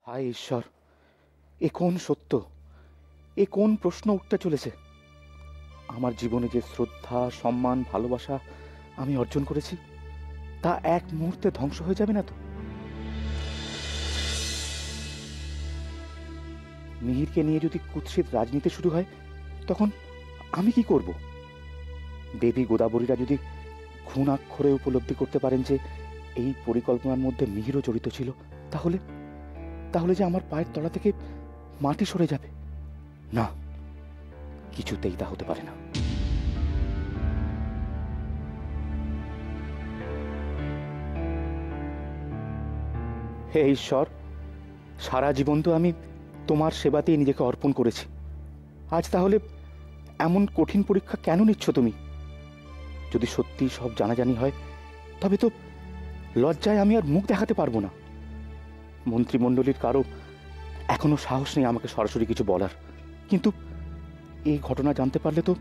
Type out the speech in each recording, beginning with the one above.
হায় ঈশ্বর, এ কোন সত্য, এ কোন প্রশ্ন উঠতে চলেছে? আমার জীবনে যে শ্রদ্ধা, সম্মান, ভালোবাসা আমি অর্জন করেছি, তা এক মুহূর্তে ধ্বংস হয়ে যাবে না তো? মিহিরকে নিয়ে যদি কুৎসিত রাজনীতি শুরু হয়, তখন আমি কি করব? দেবী গোদাবরীরা যদি ঘুণাক্ষরে উপলব্ধি করতে পারেন যে এই পরিকল্পনার মধ্যে মিহিরও জড়িত ছিল, তাহলে তাহলে যে আমার পায়ের তলা থেকে মাটি সরে যাবে। না, কিছুতেই তা হতে পারে না। হে ঈশ্বর, সারা জীবন তো আমি তোমার সেবাতেই নিজেকে অর্পণ করেছি। আজ তাহলে এমন কঠিন পরীক্ষা কেন নিচ্ছ তুমি? যদি সত্যি সব জানাজানি হয়, তবে তো লজ্জায় আমি আর মুখ দেখাতে পারবো না। মন্ত্রিমণ্ডলীর কারো এখনো সাহস নেই আমাকে সরাসরি কিছু বলার, কিন্তু এই ঘটনা জানতে পারলে তো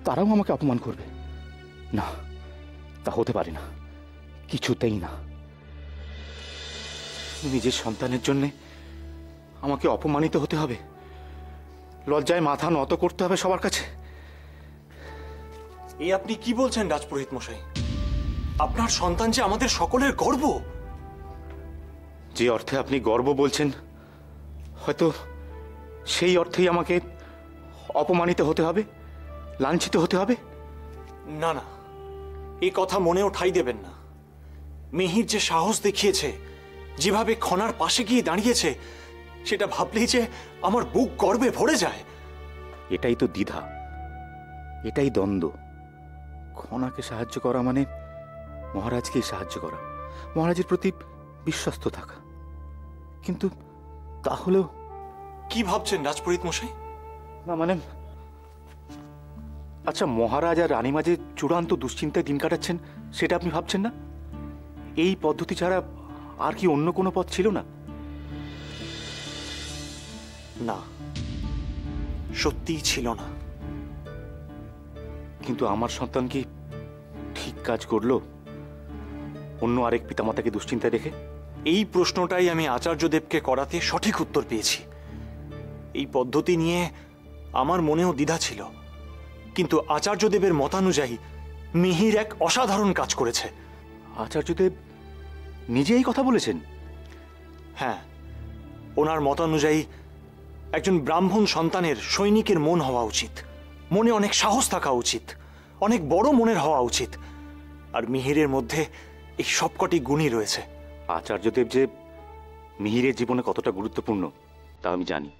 তারাও আমাকে অপমান করবে। না, তা হতে পারে না, কিছুতেই না। নিজের সন্তানের জন্য আমাকে অপমানিত হতে হবে, লজ্জায় মাথা নত করতে হবে সবার কাছে। এই আপনি কি বলছেন রাজপুরোহিত মশাই? আপনার সন্তান যে আমাদের সকলের গর্ব। যে অর্থে আপনি গর্ব বলছেন, হয়তো সেই অর্থেই আমাকে অপমানিত হতে হবে, লাঞ্ছিত হতে হবে। না না, এই কথা মনেও ঠাঁই দেবেন না। মিহির যে সাহস দেখিয়েছে, যেভাবে খনার পাশে গিয়ে দাঁড়িয়েছে, সেটা ভাবলেই যে আমার বুক গর্বে ভরে যায়। এটাই তো দ্বিধা, এটাই দ্বন্দ্ব। খনাকে সাহায্য করা মানে মহারাজকেই সাহায্য করা, মহারাজের প্রতি বিশ্বস্ত থাকা। কিন্তু তাহলেও কি ভাবছেন রাজপুরোহিত মশাই? না মানে, আচ্ছা, মহারাজ আর রানীমা যে চূড়ান্ত দুশ্চিন্তায় দিন কাটাচ্ছেন, সেটা আপনি ভাবছেন না? এই পদ্ধতি ছাড়া আর কি অন্য কোনো পথ ছিল না? না, সত্যিই ছিল না। কিন্তু আমার সন্তান কি ঠিক কাজ করলো অন্য আরেক পিতামাতাকে দুশ্চিন্তায় রেখে? এই প্রশ্নটাই আমি আচার্যদেবকে করাতে সঠিক উত্তর পেয়েছি। এই পদ্ধতি নিয়ে আমার মনেও দ্বিধা ছিল, কিন্তু আচার্যদেবের মতানুযায়ী মিহির এক অসাধারণ কাজ করেছে। আচার্যদেব নিজেই কথা বলেছেন? হ্যাঁ, ওনার মতানুযায়ী একজন ব্রাহ্মণ সন্তানের সৈনিকের মন হওয়া উচিত, মনে অনেক সাহস থাকা উচিত, অনেক বড় মনের হওয়া উচিত। আর মিহিরের মধ্যে এই সবকটি গুণই রয়েছে। আচার্যদেব যে মিহিরের জীবনে কতটা গুরুত্বপূর্ণ তা আমি জানি।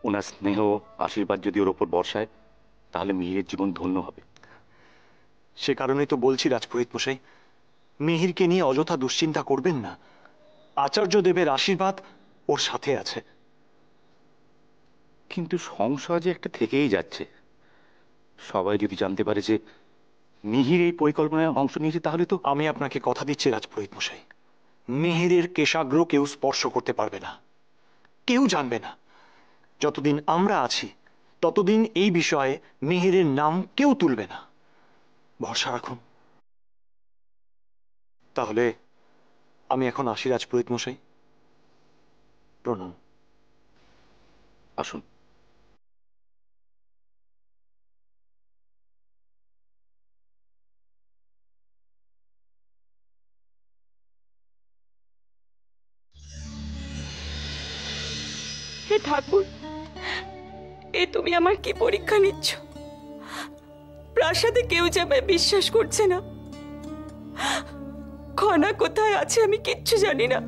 ওনার স্নেহ, আশীর্বাদ যদি ওর ওপর বর্ষায়, তাহলে মিহিরের জীবন ধন্য হবে। সে কারণেই তো বলছি রাজপুরোহিত মশাই, মিহিরকে নিয়ে অযথা দুশ্চিন্তা করবেন না। আচার্যদেবের আশীর্বাদ ওর সাথে আছে। কিন্তু সংশয় যে একটা থেকেই যাচ্ছে। সবাই যদি জানতে পারে যে মিহির এই পরিকল্পনায় অংশ নিয়েছে, তাহলে তো। আমি আপনাকে কথা দিচ্ছি রাজপুরোহিত মশাই, মিহিরের কেশাগ্র কেউ স্পর্শ করতে পারবে না, কেউ জানবে না। যতদিন আমরা আছি, ততদিন এই বিষয়ে মিহিরের নাম কেউ তুলবে না। ভরসা রাখুন। তাহলে আমি এখন আসি রাজপুরোহিত মশাই। প্রণাম। আসুন। হে ঠাকুর, এ তুমি আমার কি পরীক্ষা নিচ্ছ? প্রাসাদে কেউ যে আমায় বিশ্বাস করছে না। খনা কোথায় আছে আমি কিচ্ছু জানি না,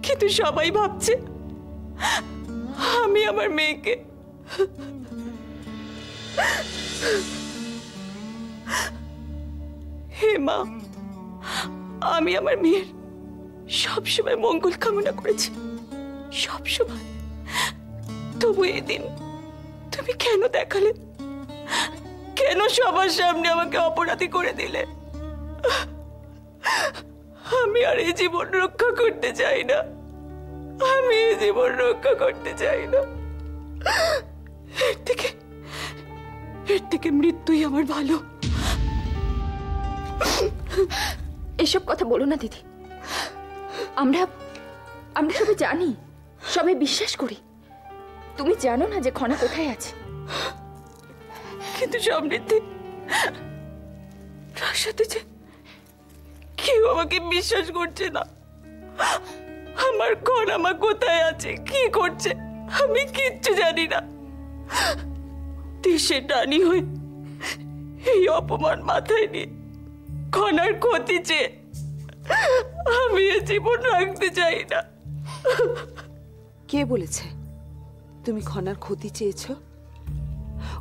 কিন্তু সবাই ভাবছে আমি আমার মেয়েকে। হে মা, আমি আমার মেয়ের সবসময় মঙ্গল কামনা করেছি, সবসময়। তবু এদিন তুমি কেন দেখালে? কেন সবার সামনে আমাকে অপরাধী করে দিলে? আমি আর এই জীবন রক্ষা করতে চাই না, আমি এই জীবন রক্ষা করতে চাই না। এর থেকে মৃত্যুই আমার ভালো। এসব কথা বলো না দিদি। আমরা সবাই জানি, সবাই বিশ্বাস করি। তুমি জানো না যে খনা কোথায় আছে? কিন্তু সমৃদ্ধি, প্রাসাদে যে কেউ আমাকে বিশ্বাস করছে না। আমার খনা কোথায় আছে, কি করছে, আমি কিচ্ছু জানি না। দেশে টানি হয়ে এই অপমান মাথায় নিয়ে খনার ক্ষতি চেয়ে আমি এ জীবন রাখতে চাই না। কে বলেছে তুমি খনার ক্ষতি চেয়েছ?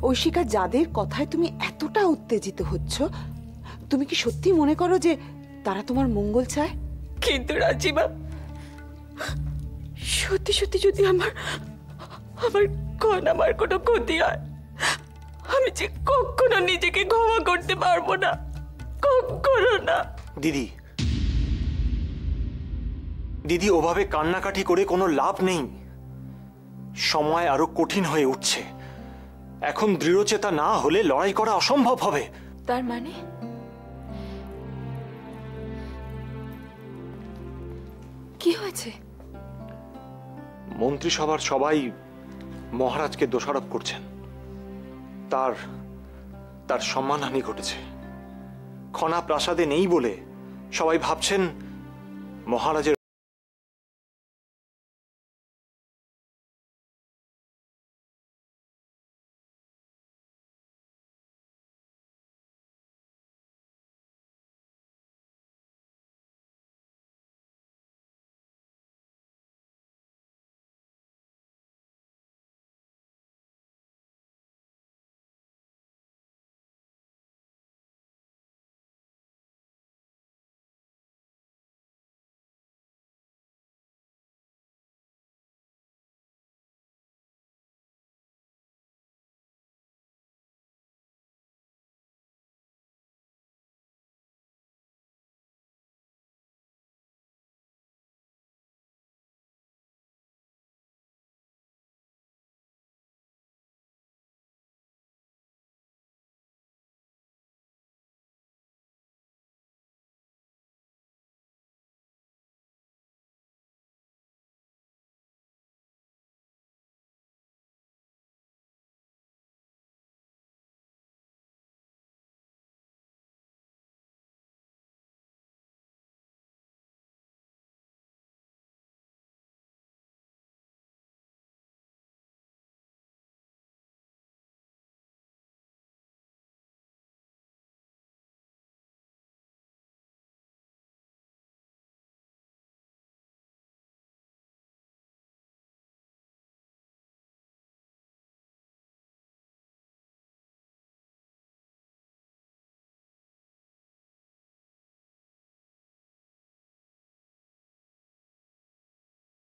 ঐশিকা, যাদের কথায় তুমি এতটা উত্তেজিত হচ্ছ, তুমি কি সত্যি মনে করো যে তারা তোমার মঙ্গল চায়? কিন্তু রাজিমা, সত্যি সত্যি যদি আমার আমার কোনো ক্ষতি হয়, আমি যে কখনো নিজেকে ক্ষমা করতে পারবো না, কখনো না। দিদি, দিদি, ওভাবে কান্নাকাটি করে কোনো লাভ নেই। সময় আরো কঠিন হয়ে উঠছে। এখন দৃঢ়চেতা না হলে লড়াই করা অসম্ভব হবে। তার মানে কি হয়েছে? মন্ত্রিসভার সবাই মহারাজকে দোষারোপ করছেন। তার সম্মানহানি ঘটেছে। খনা প্রাসাদে নেই বলে সবাই ভাবছেন মহারাজের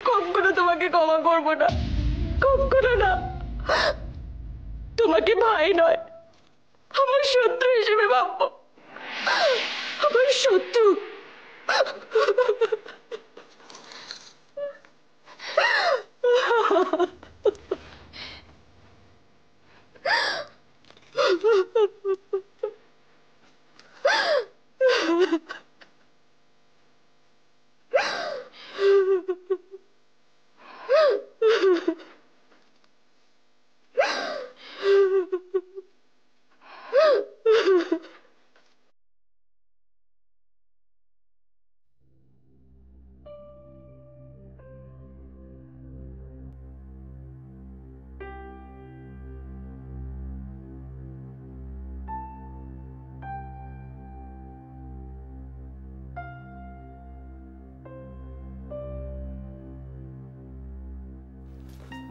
কখনো তোমাকে ক্ষমা করবো না, কখনো না। তোমাকে ভাই নয়, আমার শত্রু হিসেবে ভাববো, আমার শত্রু।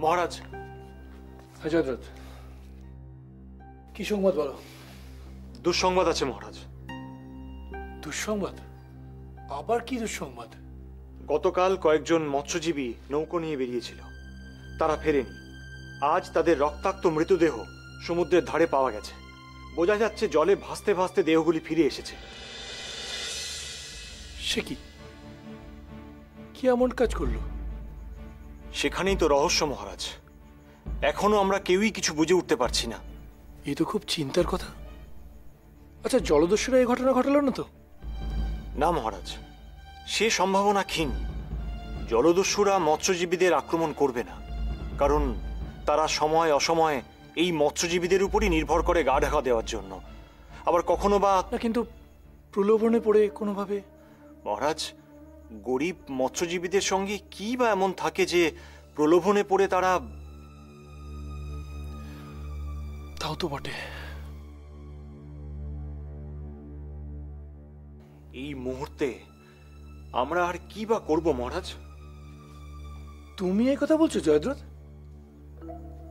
মহারাজ। জয়দ্রথ, কি সংবাদ বলো? দুঃসংবাদ আছে মহারাজ। দুঃসংবাদ? আবার কি দুঃসংবাদ? গতকাল কয়েকজন মৎস্যজীবী নৌকো নিয়ে বেরিয়েছিল, তারা ফেরেনি। আজ তাদের রক্তাক্ত মৃতদেহ সমুদ্রের ধারে পাওয়া গেছে। বোঝা যাচ্ছে জলে ভাসতে ভাসতে দেহগুলি ফিরে এসেছে। সে কি, কি এমন কাজ করলো? সেখানেই তো রহস্য মহারাজ। এখনো আমরা কেউই কিছু বুঝে উঠতে পারছি না। এ তো খুব চিন্তার কথা। আচ্ছা, জলদস্যুরা এই ঘটনা ঘটালো না তো? না মহারাজ, সে সম্ভাবনা ক্ষীণ। জলদস্যুরা মৎস্যজীবীদের আক্রমণ করবে না, কারণ তারা সময় অসময়ে এই মৎস্যজীবীদের উপরই নির্ভর করে গা ঢাকা দেওয়ার জন্য। আবার কখনো বা না, কিন্তু প্রলোভনে পড়ে কোনোভাবে। মহারাজ, গরিব মৎস্যজীবীদের সঙ্গে কি বা এমন থাকে যে প্রলোভনে পড়ে তারা। তাও তো বটে। এই মুহূর্তে আমরা আর কি বা করব মহারাজ? তুমি এই কথা বলছো জয়দ্রথ?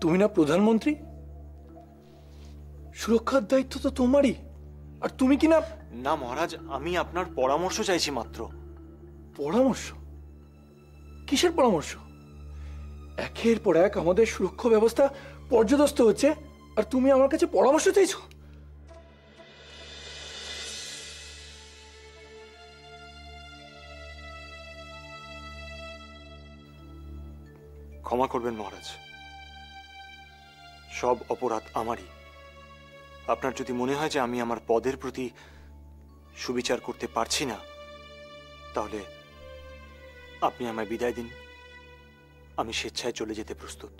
তুমি না প্রধানমন্ত্রী? সুরক্ষার দায়িত্ব তো তোমারই, আর তুমি কি না। না মহারাজ, আমি আপনার পরামর্শ চাইছি মাত্র। পরামর্শ? কিসের পরামর্শ? একের পর এক আমাদের সুরক্ষা ব্যবস্থা পর্যদস্ত হচ্ছে, আর তুমি আমার কাছে পরামর্শ চাইছো? ক্ষমা করবেন মহারাজ, সব অপরাধ আমারই। আপনার যদি মনে হয় যে আমি আমার পদের প্রতি সুবিচার করতে পারছি না, তাহলে আপনি আমায় বিদায় দিন। আমি স্বেচ্ছায় চলে যেতে প্রস্তুত।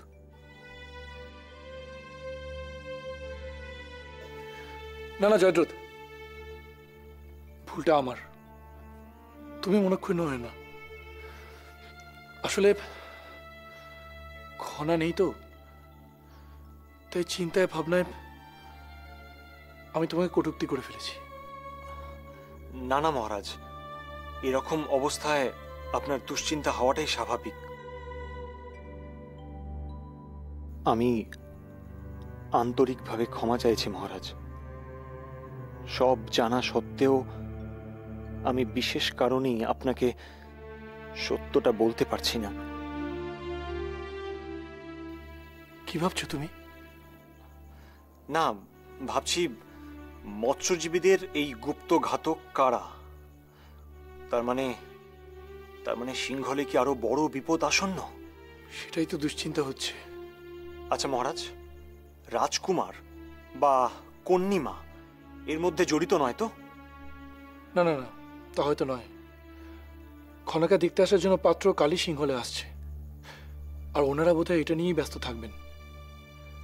না না জয়দ্রথ, ভুলটা আমার। তুমি মনক্ষুণ্ণ হয়ে না। আসলে খনা নেই তো, তাই চিন্তায় ভাবনায় আমি তোমাকে কটূক্তি করে ফেলেছি। না না মহারাজ, এরকম অবস্থায় আপনার দুশ্চিন্তা হওয়াটাই স্বাভাবিক। আমি আন্তরিকভাবে ক্ষমা চাইছি মহারাজ। সব জানা সত্ত্বেও আমি বিশেষ কারণেই আপনাকে সত্যটা বলতে পারছি না। কি ভাবছো তুমি? না, ভাবছি মৎস্যজীবীদের এই গুপ্ত ঘাতক কারা। তার মানে সিংহলে কি আরো বড় বিপদ আসন্ন? সেটাই তো দুশ্চিন্তা হচ্ছে। আচ্ছা মহারাজ, রাজকুমার বা কন্যিমা এর মধ্যে জড়িত নয় তো? না না না, তা হয়তো নয়। খনাকা দেখতে আসার জন্য পাত্র কালী সিংহলে আসছে, আর ওনারা বোধহয় এটা নিয়েই ব্যস্ত থাকবেন।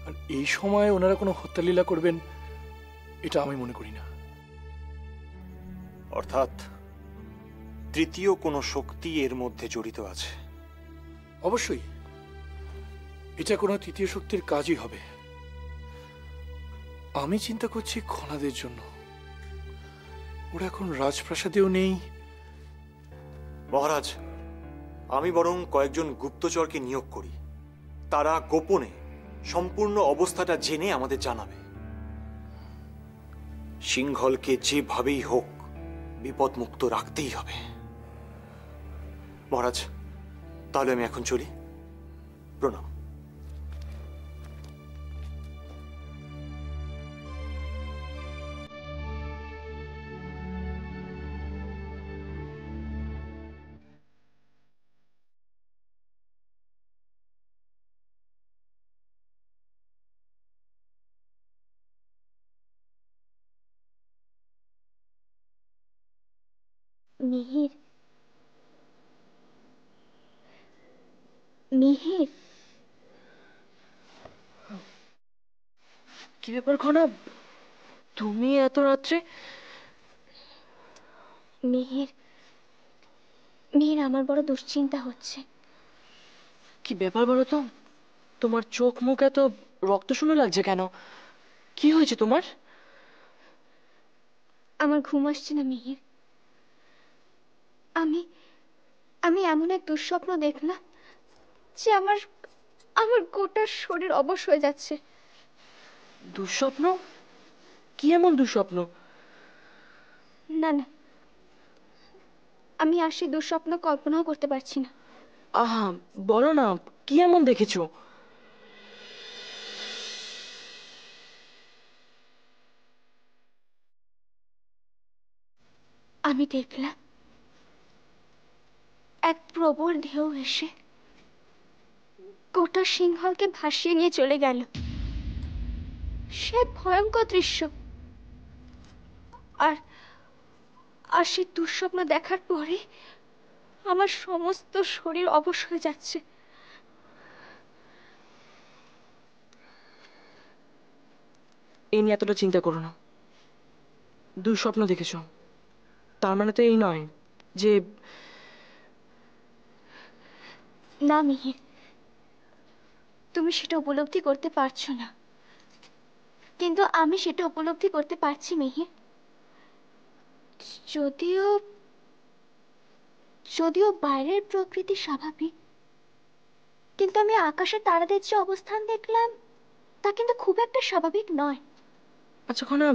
আর এই সময় ওনারা কোনো হত্যালীলা করবেন এটা আমি মনে করি না। অর্থাৎ তৃতীয় কোনো শক্তি এর মধ্যে জড়িত আছে? অবশ্যই এটা কোনো তৃতীয় শক্তির কাজই হবে। আমি চিন্তা করছি খনাদের জন্য। ওরা এখন রাজপ্রাসাদেও নেই। মহারাজ, আমি বরং কয়েকজন গুপ্তচরকে নিয়োগ করি। তারা গোপনে সম্পূর্ণ অবস্থাটা জেনে আমাদের জানাবে। সিংহলকে যেভাবেই হোক বিপদমুক্ত রাখতেই হবে। মহারাজ, তাহলে আমি এখন চলি। প্রণাম। মিহির, মিহির, কি ব্যাপার খনা, তুমি এত রাত্রে? মিহির, মিহির, আমার বড় দুশ্চিন্তা হচ্ছে। কি ব্যাপার বলো তো? তোমার চোখ মুখ এত রক্ত শূন্য লাগছে কেন? কি হয়েছে তোমার? আমার ঘুম আসছে না মিহির। আমি আমি এমন এক দুঃস্বপ্ন দেখলাম যে আমার আমার গোটা শরীর অবশ হয়ে যাচ্ছে। দুঃস্বপ্ন? কি এমন দুঃস্বপ্ন? না না, আমি আর সেই দুঃস্বপ্ন কল্পনাও করতে পারছি না। আহা, বলো না, কি এমন দেখেছো? আমি দেখলাম এক প্রবল ঢেউ এসে গোটা সিংহলকে ভাসিয়ে নিয়ে চলে গেল। সে ভয়ঙ্কর দৃশ্য। আর আর সেই দুঃস্বপ্ন দেখার পরে আমার সমস্ত শরীর অবশ হয়ে যাচ্ছে। এই নিয়ে এতটা চিন্তা করো না। দুঃস্বপ্ন দেখেছো, তার মানে তো এই নয় যে... না মিহির, তুমি সেটা উপলব্ধি করতে পারছো না, কিন্তু আমি সেটা উপলব্ধি করতে পারছি মিহির। যদিও যদিও বাইরের প্রকৃতি স্বাভাবিক, কিন্তু আমি আকাশে তারাদের যে অবস্থান দেখলাম তা কিন্তু খুব একটা স্বাভাবিক নয়। আচ্ছা খনা,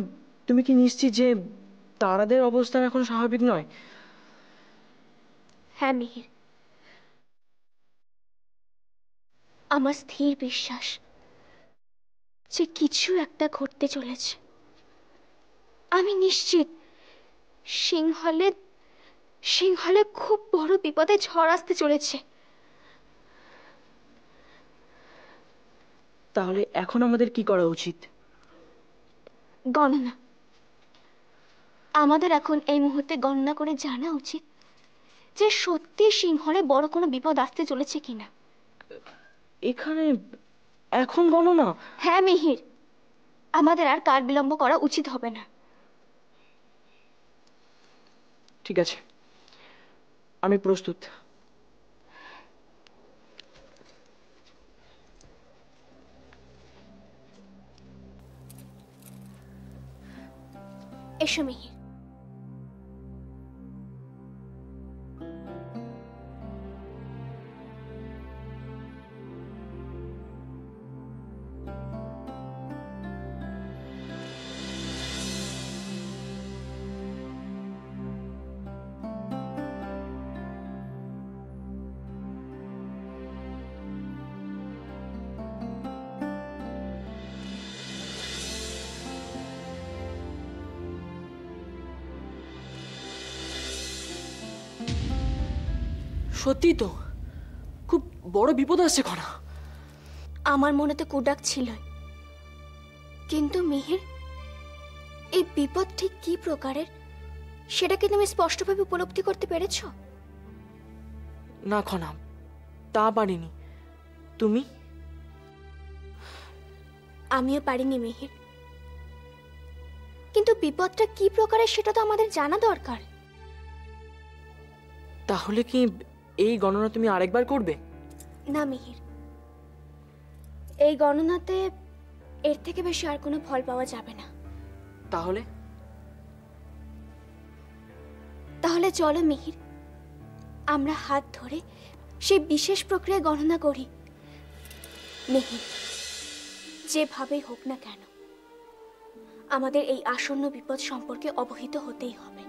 তুমি কি নিশ্চিত যে তারাদের অবস্থান এখন স্বাভাবিক নয়? হ্যাঁ মিহির, আমার স্থির বিশ্বাস যে কিছু একটা ঘটতে চলেছে। আমি নিশ্চিত সিংহলে সিংহলে খুব বড় বিপদে ঝড় আসতে চলেছে। তাহলে এখন আমাদের কি করা উচিত? গণনা। আমাদের এখন এই মুহূর্তে গণনা করে জানা উচিত যে সত্যি সিংহলে বড় কোনো বিপদ আসতে চলেছে কিনা। এখানে এখন গণনা? হ্যাঁ মিহির, আমাদের আর কাল বিলম্ব করা উচিত হবে না। ঠিক আছে, আমি প্রস্তুত। এসো মিহির। সত্যি তো খুব বড় বিপদ আসছে খনা। আমার মনে তো কুডাক ছিল, কিন্তু মিহির, এই বিপদ ঠিক কি প্রকারের সেটা কি তুমি স্পষ্টভাবে উপলব্ধি করতে পেরেছো? না খনা, তা পারিনি। তুমি? আমিও পারিনি মিহির, কিন্তু বিপদটা কি প্রকারের সেটা তো আমাদের জানা দরকার। তাহলে কি এই গণনা তুমি আরেকবার করবে? না মিহির, এই গণনাতে এর থেকে বেশি আর কোনো ফল পাওয়া যাবে না। তাহলে? তাহলে চলো মিহির, আমরা হাত ধরে সেই বিশেষ প্রক্রিয়া গণনা করি। মিহির, যেভাবেই হোক না কেন আমাদের এই আসন্ন বিপদ সম্পর্কে অবহিত হতেই হবে।